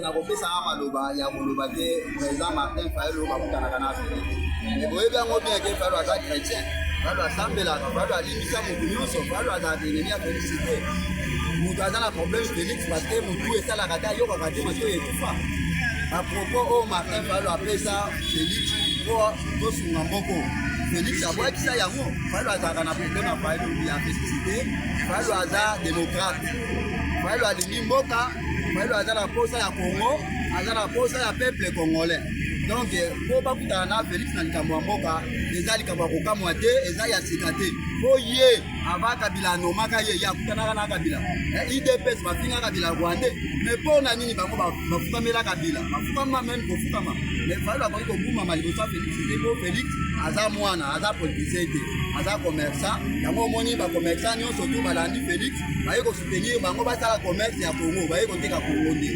nakopesa maloba ya koloba ke président Martin Fayulu bakutanaka na Félix. Mais boyebi yango bien ke Fayulu aza chrétien, Fayulu asambelaka, Fayulu alimbisa motu nyonso, Fayulu azalaka ennemi ya félicité. Moto aza na problème Félix parce que motu esalaka te ayokaka te parce que ekufa. Apropos oyo Martin Fayulu apesa Félix po tosunga mboko. Félix abwakisa yango, Fayulu azalaka na problème ya Fayulu ya félicité, Fayulu aza démocrate. Fayulu alingi mboka, Fayulu aza na posa ya Congo, aza na posa ya peuple congolais. Donc po bakutana na Félix na likambo ya mboka, eza likambo ya kokamwa te, eza ya sika te. Po ye ava Kabila anomaka ye akutanaka na Kabila. IDPS bafinga Kabila Rwandais, mais po na nini bango bafukamela Kabila, bafukama même kofukama. Mais Fayulu akoki kobumama liboso ya Félix te po Félix aza mwana, aza politicien te, aza commerçant. Yango omoni bacommerçant nyonso tu balandi Félix baye kosoutenir bango basala commerce ya Congo, baye koteka Congo nde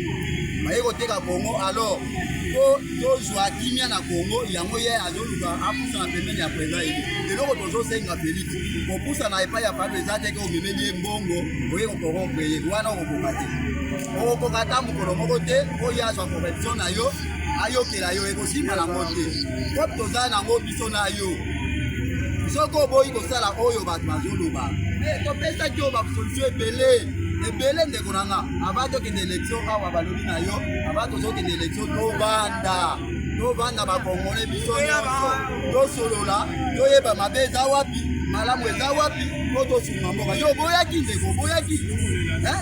baye koteka Congo. Alors po tozwa kimia na Congo yango ye azoluka apusa na pembeni ya président eli eloko tozosenga Félix kopusa na epai ya Fayulu eza te ke omemeli ye mbongo oye kokorompre ye wana okokoka te, okokoka ta mokolo moko te oyo azwa corruption na yo ayokela yo ekosimba nango te po toza nango biso na yo. Soki oboyi kosala oyo bato bazoloba topesaki yo basolution ebele ndeko na nga ava tokende élection awa balobi na yo ava tozokende élection tovanda bakongole biso nyonso tosolola toyeba mabe eza wapi malamu eza wapi po tosunga mboka. Yo oboyaki ndeko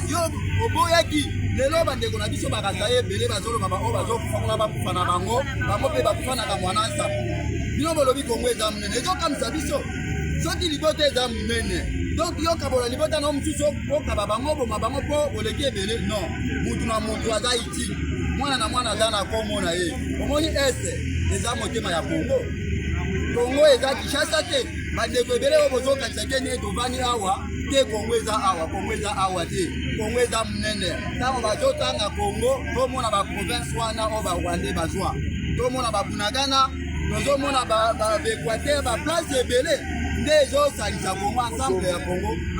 yo oboyaki lelo bandeko na biso bakasa ebele bazoloba oyo bazokufa bakufa na bango mpe bakufa na kamwana nsambo. Bino bolobi Kongo eza munene ezokamisa biso soki libota eza munene. Donc yokabola libota na mosusu okaba bango boma bango mpo oleki ebele non, mutu na mutu aza iti, mwana na mwana aza na kombo na ye. Omoni este eza motema ya Kongo, Kongo eza Kinshasa te. Bandeko ebele oyo bozokanisa ke nini tovandi awa te, Kongo eza awa, Kongo eza awa te, Kongo eza munene. Ntango bazotanga Kongo tomona baprovince wana oyo barwandais bazwa, tomona babunagana, tozomona baequateur baplace ebele nde ezosalisa Kongo.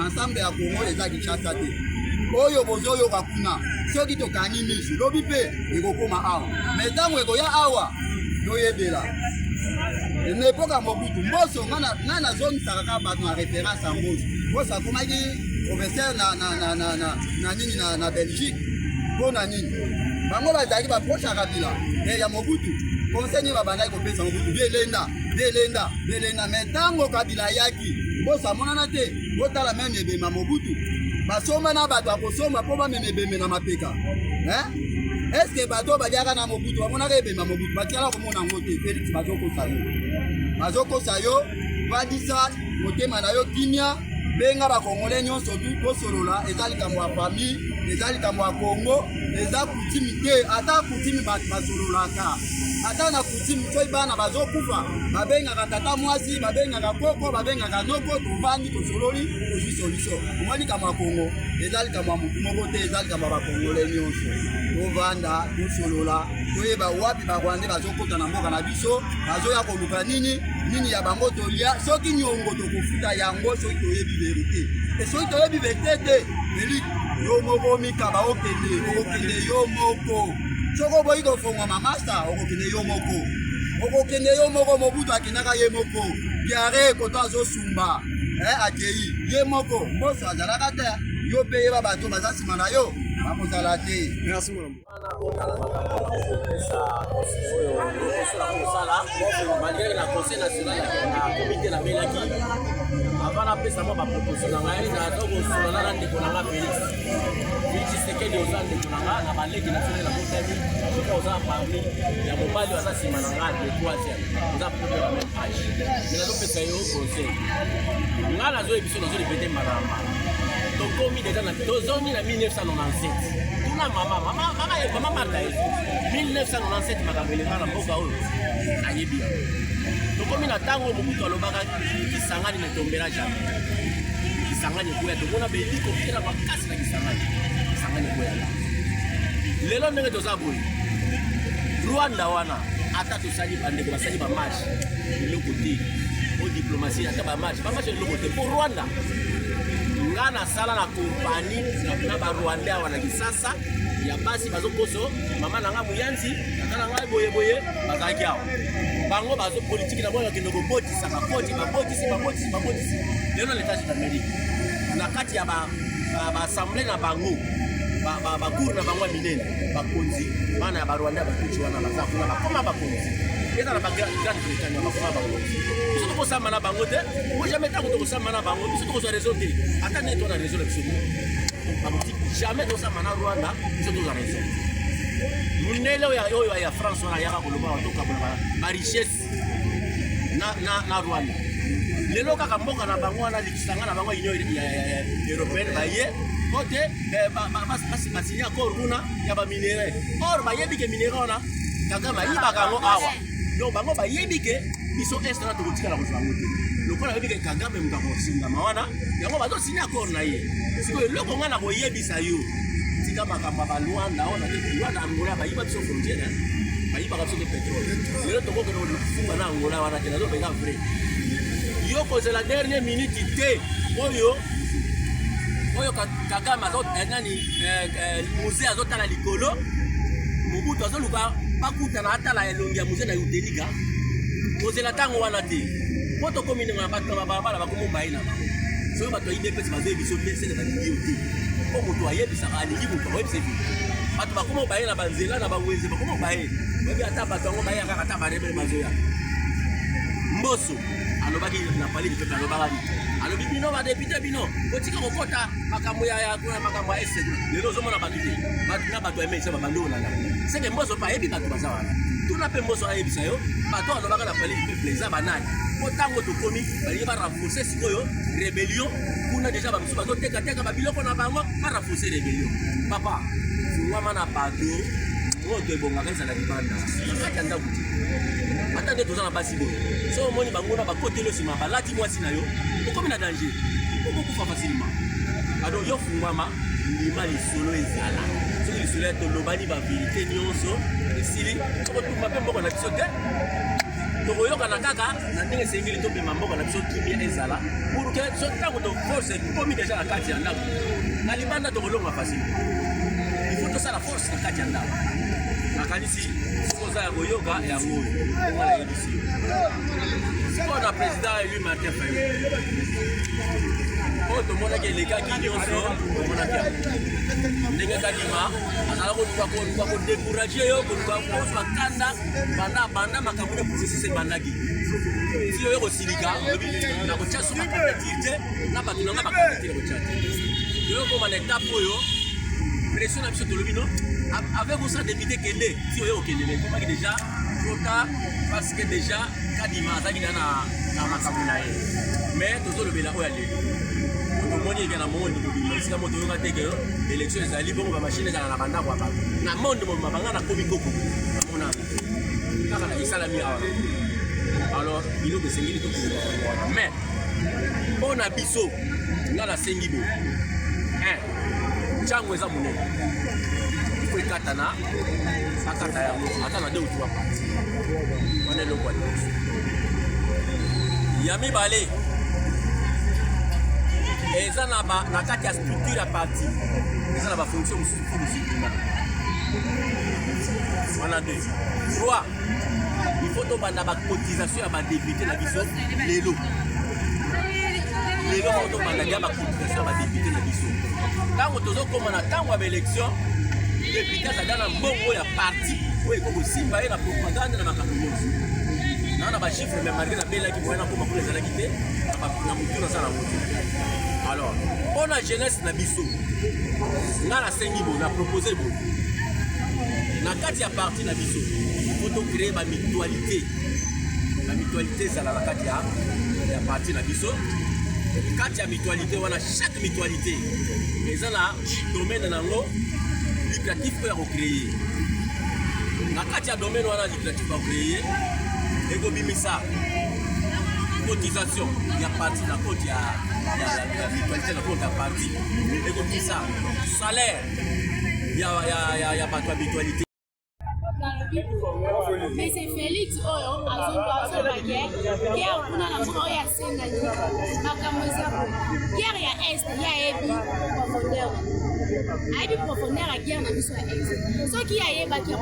Ensemble ya Kongo eza Kinshasa te. Oyo bozoyoka kuna soki tokangi misu lobi mpe ekokoma awa, mais ntango ekoya awa toyebela epoka Mobutu Mboso. Nga nazomisaka kaka bato na référence ya Mboso. Mboso akomaki professeur na nini na Belgique mpo na nini bango bazalaki baproche ya Kabila ya Mobutu. Conseil ni babandaki kopesa Mobutu belenda. Mais ntango Kabila yaki Mboso amonana te, botala meme ebema Mobutu basomba na bato akosomba mpo bamema ebeme na mapeka. Eske bato badiaka na Mobutu bamonaka ebema Mobutu batiala komona ngo te. Félix bazokosa yo badisa motema na yo kimia, benga bakongole nyonso tu tosolola. Eza likambo ya famille, eza likambo ya Kongo, eza kutimi te. Ata kutimi bato basololaka, ata na kutimi soki bana bazokufa babengaka tata mwasi, babengaka koko, babengaka noko, tovandi tosololi tozwi solution. Omoni likambo ya Kongo eza likambo ya motu moko te, eza likambo ya bakongole nyonso. Tovanda tosolola toyeba wapi barwandais bazokota na mboka na biso, bazoya koluka nini ya bango tolia. Soki nyongo tokofuta yango soki toyebi verite te, soki toyebi verite te Félix yo moko mikaba okende yo moko. Soko oboyi kofongwa mamasa okokende yo moko, Mobutu akendaka ye moko, Diare koto azosumba akei ye moko. Mboso azalaka te, yo mpe yeba bato baza nsima na yo bakozala te. Merci mon ami. Malgré la conseil national na comité na belaki avant la pesa ba proposition na ngai na to kosola na ndeko na Félix Tshisekedi ozande kuna na baleki national na motemi ko oza parmi ya mobali waza sima na ngai le troisième oza pour la même page mais na pesa yo conseil ngala zo ebiso na zo répéter marama to komi déjà na tozongi na 1997 tuna mama Marta 1997 makabele na mboka oyo ayebi tokomi na tango Mobutu alobaka Kisangani ne tombera jamais. Kisangani kuya tomona beliko kila makasi na Kisangani kuya lelo ndenge toza boye Rwanda wana ata tosali bandeko basali ba marche eloko te o diplomatie ata ba marche eloko te pour Rwanda ngana sala na compagnie na ba Rwanda wana kisasa ya basi bazo koso mama na nga muyanzi kana nga boye bazaki awo bango bazo politique na boya kendo botisa babotisi lelo l'état d'Amérique na kati ya ba assemblée na bango ba cour na bango minene bakonzi bana ya ba Rwanda bakuchi wana bazakuna bakoma bakonzi eza na ba grande Bretagne bakoma bakonzi biso tokosamba na bango te ko jamais tango tokosamba na bango biso tokozwa raison te ata ne to na raison la biso jamais tokosamba na Rwanda biso tozwa raison munele oyo ya France wana yaka koloba watoka ba richesse na Rwanda lelo kaka mboka na bango wana likisanga na bango union européenne baye kote basi accord kuna ya ba minere or bayebi ke minere wana kaka mayiba kango awa donc bango bayebi ke biso est na tokotika la kozango te lokola bayebi ke Kagame mutako singa mawana yango bazo signer accord na ye siko loko ngana boyebisa yo tika makamba ba Luanda ona te Luanda Angola bayiba biso frontière bayiba ka biso de pétrole lelo tokoko no funga na Angola wana te na zo benga vrai yo cause la dernière minute te oyo Kagame azot nani musée azotala likolo Mobutu azoluka bakuta na atala elongi ya musée na Utenika kozela tango wana te poto komine na bato ba bala bakomo baina so bato IDPS bazo biso te sele ba liyo te ko moto ayebisa alingi moto ayebisa bi bato bakomo baina banzela na bawenze bakomo baina bebi ata bato ngo baina kaka ata barebele mazoya Mboso alobaki na pali di pepe alobaki alobi bino ba député bino otika kokota makambo ya kuna makambo ya ese lelo zomona bato te bato na bato emesa babando na seke Mboso pa yebi bato bazawana tuna pe Mboso ayebisa yo bato alobaka na pali di pepe za banani otango tokomi bali ba renforcer sikoyo rébellion kuna déjà ba biso bato teka ba biloko na bango ba renforcer rébellion papa ngwa na bato moto ebonga kanisa la libanda kaka nda kuti ata nde tozana basi bo so moni bango na bakote lo sima balati mwasi na yo okomi na danger okufa facilement ado yo fungwama ndima lisolo ezala soki lisolo ya tolobani ba vérité nyonso esili tokotuma mpe mboka na biso te tokoyokana kaka na ndenge esengeli topema mboka na biso kimia ezala pour que so ntango to force ekomi déjà na kati ya ndako na libanda tokolonga facile il faut tosala force na kati ya ndako nakanisi koza ya koyoka yango ngala yebisi sikoyo na président élu Martin Fayulu oyo tomonaki elekaki nyonso tomonaki yango ndenge kadima azala koluka kodécourage yo koluka kozwa kanda banda makambo na processus ebandaki si oyo kosilika na kotya so bakandidature te na bato nanga bakandidature kotya te toyo koma na étape oyo pression na biso tolobi no avec ça député kende si oyo okende mais komaki déjà trop tard parce que déjà kadima azaki na makambo na ye mais tozolobela oyo aleli omoni eke na monde mobima esika moto oyonga teke élection ezali bongo bamashine ezala na bandako ya bato na monde mobima banga na komi koko bamona kaka na esalami awa alors biloko esengeli tokowana mais mpo na biso nga nasengi bo ntango eza monene ifo ekatana akata yango ata na 2 ou 3 parti wana eloko ya liboso ya mibale eza na kati ya structure ya parti eza na bafonction mosusu po mosusu wana 2 3 il faut tobanda bacotisation ya badepute na biso lelo faut tobanda ya bacotisation ya badepute na biso ntango tozokoma na ntango ya baélection depute azaga na mbongo ya parti oyo ekokosimba ye na propagande na makambo nyonso na bachiffre me malgré nabelaki moyena koma kuna ezalaki te na motu naza na motu alors mpo na jeunesse na biso nga nasengi bo na propose bo na kati ya parti na biso po tocrée bamitualité ezala na kati ya parti na biso kati ya mutualité wana chaque mutualité eza na domaine nango lucratif oyo ya kocreye na kati ya domaine wana lucratif ya kocreye ekobimisa cotisation ya parti na compte ya mutualité na compte ya parti ekobimisa salaire ya bato ya mutualité mais c'est Félix oyo azoba guerre kuna na mboka oyo asengaki makambo eza guerre ya est ya yebi profondeur ayebi profondeur ya guerre na biso ya est soki ayebaki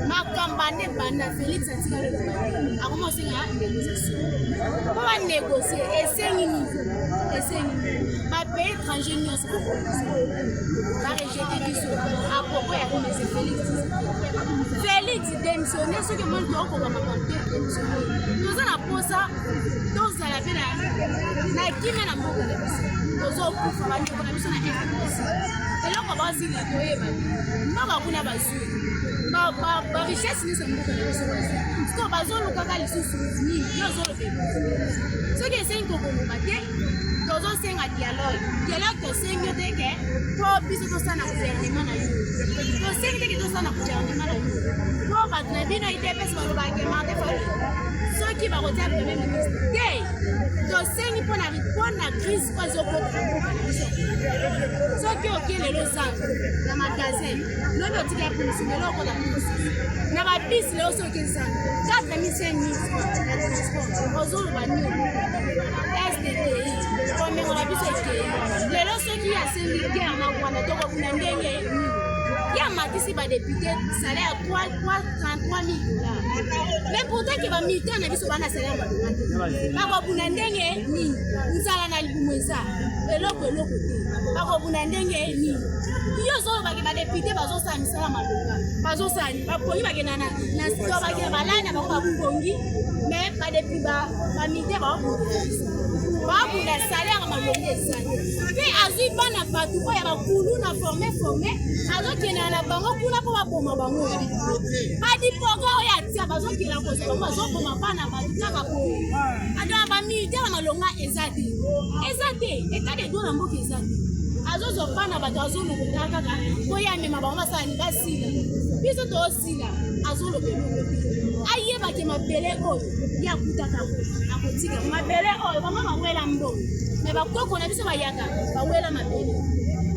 makambo ane banda Félix atikali akoma osenga négociation po banégocie esengi bapays étranger nyonso barejete biso apropos ya komese Félix démissionné soki omoni tookoka makambo te démissionné toza na posa tozala mpe na kimia na mboka na biso tozokufa bandeko na biso na ekosi eloko bazila toyeba mboka kuna bazwi barichesse nyonso ya mboka na biso bazwi siko bazolukaka lisusu nini yo ozolobela soki esengi kokoluka te tozosenga dialogue tosengi te ke po biso tosala gouvernement na yo tosengi teke tosala gouvernement na yo po bato na bino idps balobake marte fale soki bakotia premier ministre te tosengi mpo na crise po ezokota mboka na biso soki okie lelo zanga na magasin lobi otika ya polisi lelo okota polisi na babisi lelo soki ezanga 4500 na transport ozoloba nini SDTI komengola biso ekei lelo soki asengi guerre na rwanda tokokuna ndenge nini ya matisi badepute salaire ya 33 000 $. Mais pourtant que bamilitaire na biso bana salaire madonate bakobuna ndenge nini nzala na libumu eza eloko te bakobuna ndenge nini yo ozolobaki badepute bazosala misala madonga bazosali bapongi bakenda na sito bakenda balanda bango babongi mais badepute bamilitaire bakobunda salaire madonga ezali mpe azwi bana bato oyo bakulu na forme azokenda na bango kuna mpo baboma bango badipoka oyo atia bazokenda kozwa bango bazoboma bana bato kaka po adona bamilitaire malonga eza te etat de droit na mboka eza te azozwa bana bato azolokota kaka po ye amema bango basalani basila biso toosila azolobela ayebaki mabele oyo ye akutaka akotika mabele oyo bango bawela mbongo me bakoko na biso bayaka bawela mabele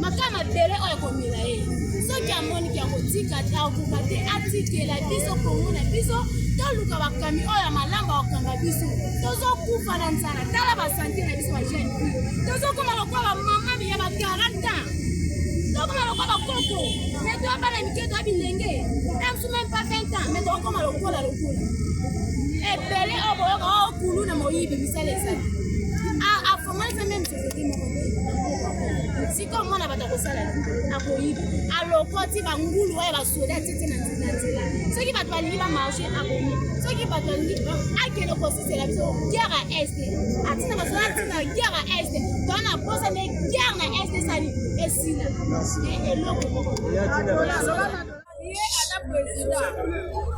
maka mabele oyo komela ye soki amoniki akotika akoka te atikela biso kongo na biso toluka bakami oyo ya malamba okanga biso tozokufa na nzala tala basante na biso bajene tozokoma lokwa bamama ya ba 40 ans tokoma lokwa bakoko me toyabana mike toya bilenge emsu même pas 20 ans me tokoma lokola ebele oyo boyoka okulu na moyibi misala ezali aformalisa meme société moko siko mwana bato akosala akoyiba alokoti bangulu oyo basoda atete na nzela soki bato balingi bamarche akomi soki bato balingi akende kosisela biso guerre ya este atina basoda atina guerre ya este toana posa me guerre na este esali esila eloko moko ye aza président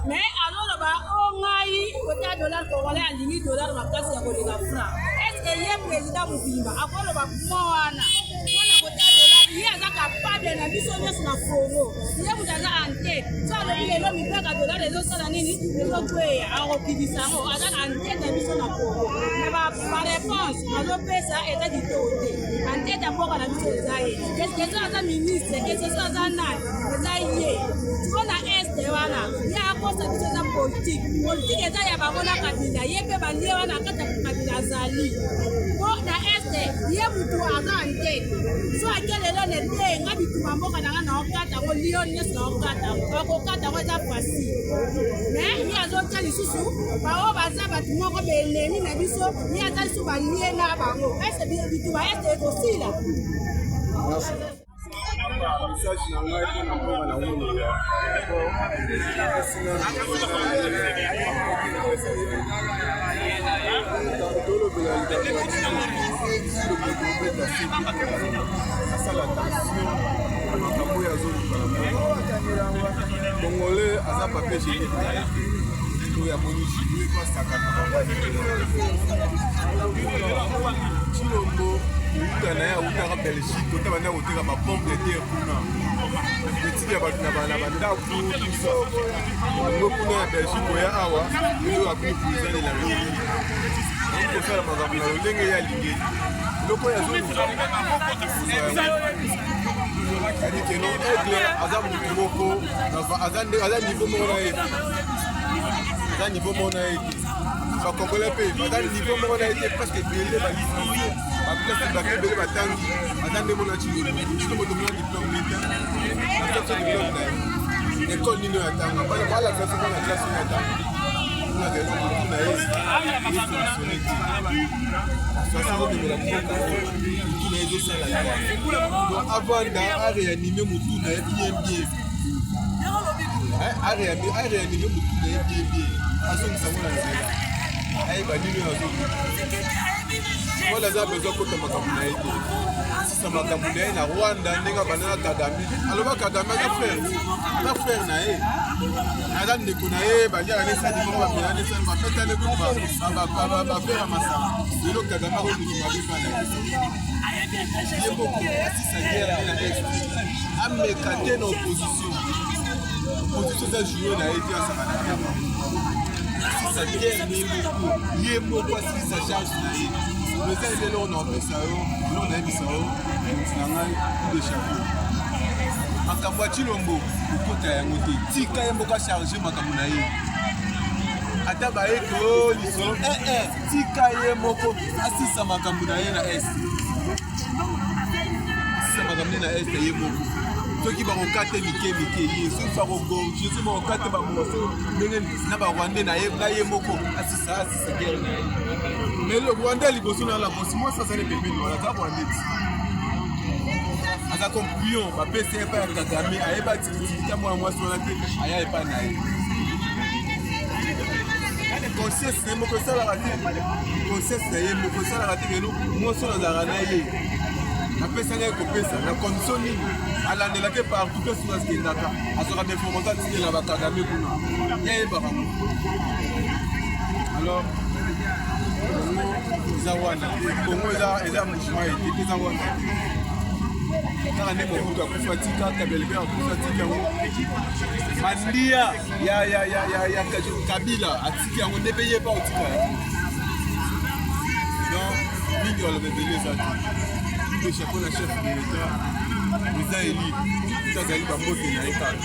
mais azoloba o ngai kota dollar congolais alingi dollar makasi ya kolinga franc estce ye président mobimba akoloba kuma wana mpona kota dollar ye aza capable na biso nyonso na congo ye moto aza antete so alobi lelo mipaka dollar ezosala nini ezokweya akokibisa yango aza antete na biso na congo me baréponse azopesa eza kitoko te antete ya mboka na biso eza ye eske aza ministre eske aza nani eza ye mpona este wana ye akosa biso eza politike eza ya bango na kabila ye mpe balie wana kati ya kabila azali mpo na este ye mutu aza antete so ake lelo netenga bituma mboka nanga na okata yango lio nyonso na okata bakokata yango eza pasi me ye azotia lisusu bao baza bato moko belemi na biso ye aza lisusu balie na bango ese bituma este ekosila message na ngai mpona mboka na wolo tolobela asala tension na makambo oyo azoluka na mboka congolais aza papier génique oyo amonisi chilombo uta na ye autaka belgique ota banda koteka bapompe de terre kuna etiki ya bato na bandako tusa yango kuna ya belgique oya awa ezo akuni kuizalela lolenge kosala makambo na lolenge ye alingeli eloko oyo azoluka c'est-à-dire que non aigle aza mutu moko aza niveau moko na ye aza niveau moko na ye te bakongole mpe baza niveau moko na ye te presque ebele balisansie baplace bake ebele batangi aza nde mona ciloko moto mona diplôme lita aso diplôme na ye école nini oyo atanga bana balakisa soko na classe oyo atanga na raison motu na ye efonctionne te asokozomemela mboka oyo motu na ye ezosala te donc avanda aréanime motu na ye bien aréanime motu na ye bien azongisango na nzela ayeba nini oyo azongi wana aza besoin kota makambo na ye te asisa makambo na ye na rwanda ndenge abandana kagame aloba kagame aza frère na ye aza ndeko na ye baliaka nesali moko bapela nesali bapetane bafere ya masala lelo kagame akokutu mabepa na ye moko asisa guerre na est ameka te na opposition eza juyo na ye te asaka na yama asisa guerre ye moko asisa charge na ye eza elelo oyo naopesa yo eloko nayebisa yo motu na ngai de chapeau makambo ya Chilombo okota yango te tika ye moko acharge makambo na ye ata bayeke o lisolo tika ye moko asisa makambo na ye na est asisa makambo na est ye moko soki bakokate mike ye soki bakogorge soki bakokate bamoso ndenge na barwandais na ye moko asisa guerre na ye mais le rwandais liboso na labosi moi ça azali pembeni wana aza rwandais ti aza complion bapesi ye epai ya kagame ayeba tikitikita mwana mwasi wana te aya epai na ye conscience na ye moko esalaka te conscience na ye moko esalaka te lelo mwasi oyo azalaka na ye apesanga ye kopesa na condition nini alandelaki partout mpe soki azikendaka azwaka bainformation atikela bakagame kuna yayebaka alors eza wana kongo eza mouvement ete eza wana kaka nde mobutu akufa tika kabelebe akufa tika yango mandia ya kabila atiki yango nde mpe ye pa otika yango donc mingi balobebele eza te de chapeau na chef de l'état eza eli azali bambote na ye kaka